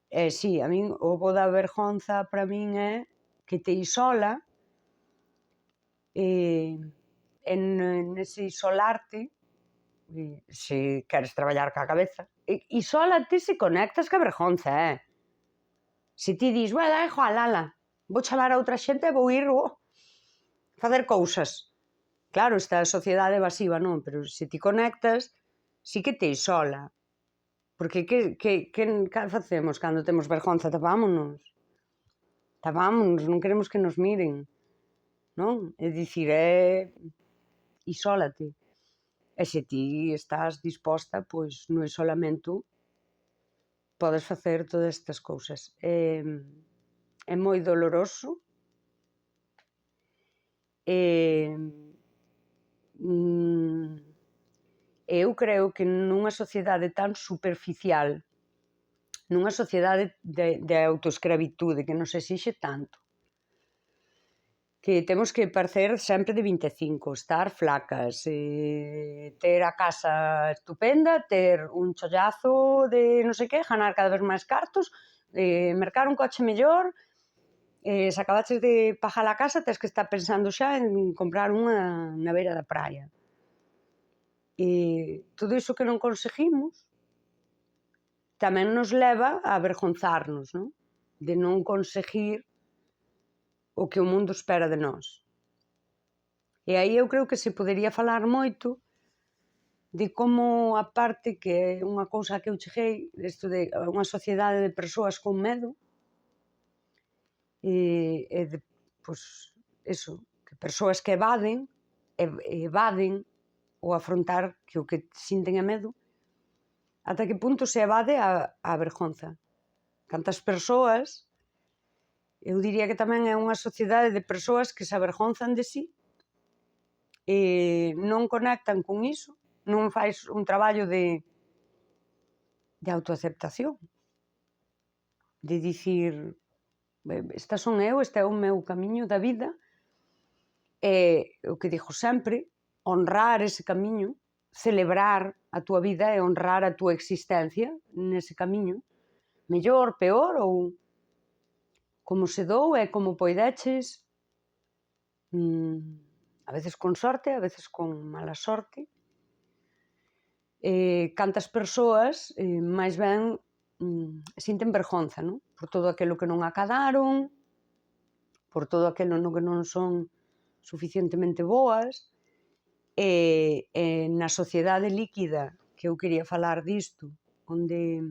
Si, a min o bo da vergonza para min é que te isola e nese isolarte, se queres traballar ca cabeza, isólate se conectas ca vergonza, Se ti dis, dá igual, ala, vou chamar a outra xente e vou ir facer cousas. Claro, esta sociedade evasiva non, pero se ti conectas, sí que te isola. Porque que facemos cando temos vergonza? Tapámonos. Tapámonos, non queremos que nos miren. Non? É dicir, isólate. E se ti estás disposta, pois, no isolamento, podes facer todas estas cousas. É moi doloroso. Eu creo que nunha sociedade tan superficial, nunha sociedade de autoescravitude que nos exixe tanto, que temos que parecer sempre de 25, estar flacas, ter a casa estupenda, ter un chollazo de non sei que, ganar cada vez máis cartos, mercar un coche mellor, se acabaches de pagar a casa tens que estar pensando xa en comprar unha na beira da praia. Todo iso que non conseguimos tamén nos leva a avergonzarnos, non? De non conseguir o que o mundo espera de nós. E aí eu creo que se podería falar moito de como, a parte que é unha cousa que eu cheguei, isto de unha sociedade de persoas con medo, e de, pois, eso, que persoas que evaden o afrontar que o que sinten é medo, ata que punto se evade a vergonza. Cantas persoas, eu diría que tamén é unha sociedade de persoas que se avergonzan de si e non conectan con iso, non fais un traballo de autoaceptación, de dicir, esta son eu, este é o meu camiño da vida, e o que digo sempre, honrar ese camiño, celebrar a túa vida e honrar a túa existencia nese camiño, mellor, peor, ou como se dou e como poideches, a veces con sorte, a veces con mala sorte. Cantas persoas, máis ben, sinten vergonza, non? Por todo aquilo que non acadaron, por todo aquilo no que non son suficientemente boas, e na sociedade líquida, que eu quería falar disto, onde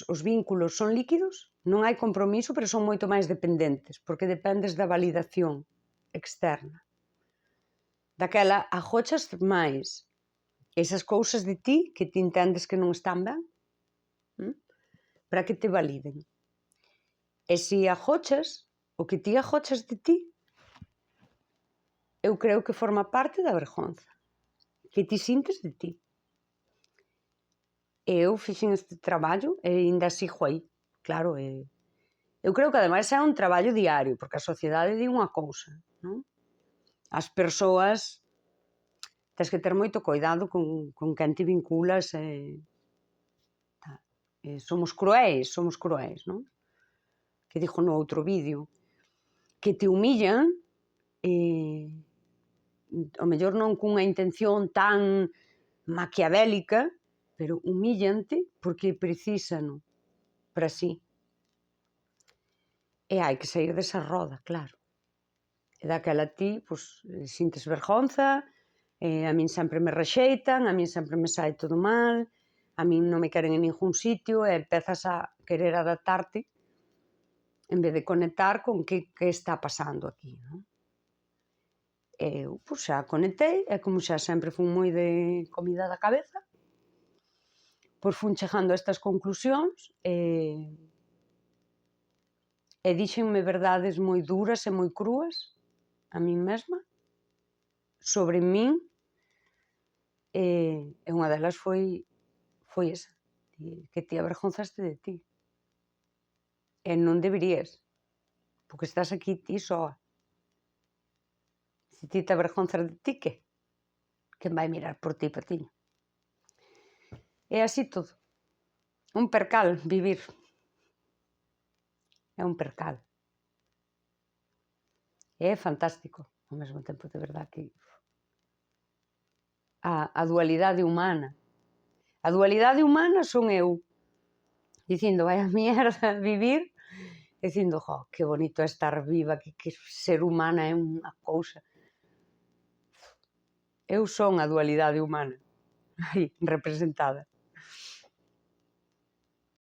os vínculos son líquidos, non hai compromiso, pero son moito máis dependentes, porque dependes da validación externa. Daquela, agochas máis esas cousas de ti que ti entendes que non están ben, para que te validen. E se agochas o que ti agochas de ti, eu creo que forma parte da vergonza, que ti sintes de ti. E eu fixen este traballo e ainda sigo aí, claro, eu creo que ademais é un traballo diario, porque a sociedade di unha cousa, non? As persoas tens que ter moito cuidado con quen te vinculas, somos cruéis, non? Que dixo no outro vídeo, que te humillan, ao mellor non cunha intención tan maquiavélica, pero humíllante porque precisano para sí. E hai que sair desa roda, claro. E daquela ti, pois, sintes vergonza, a min sempre me rexeitan, a min sempre me sai todo mal, a min non me queren en ningún sitio, e empezas a querer adaptarte en vez de conectar con que está pasando aquí, non? Eu, pois, xa conectei, e como xa sempre fun moi de comida da cabeza, pois fun chegando a estas conclusións e díxenme verdades moi duras e moi crúas a min mesma sobre min, e unha delas foi esa, que ti avergonzaste de ti. E non deberías, porque estás aquí ti soa. Se ti te avergonzas de ti, que? Quen vai mirar por ti, patiño? É así todo. Un percal, vivir. É un percal. É fantástico, ao mesmo tempo, de verdad, que a dualidade humana. A dualidade humana son eu, dicindo, vai a mierda vivir, dicindo, jo, que bonito é estar viva, que ser humana é unha cousa. Eu son a dualidade humana, aí, representada.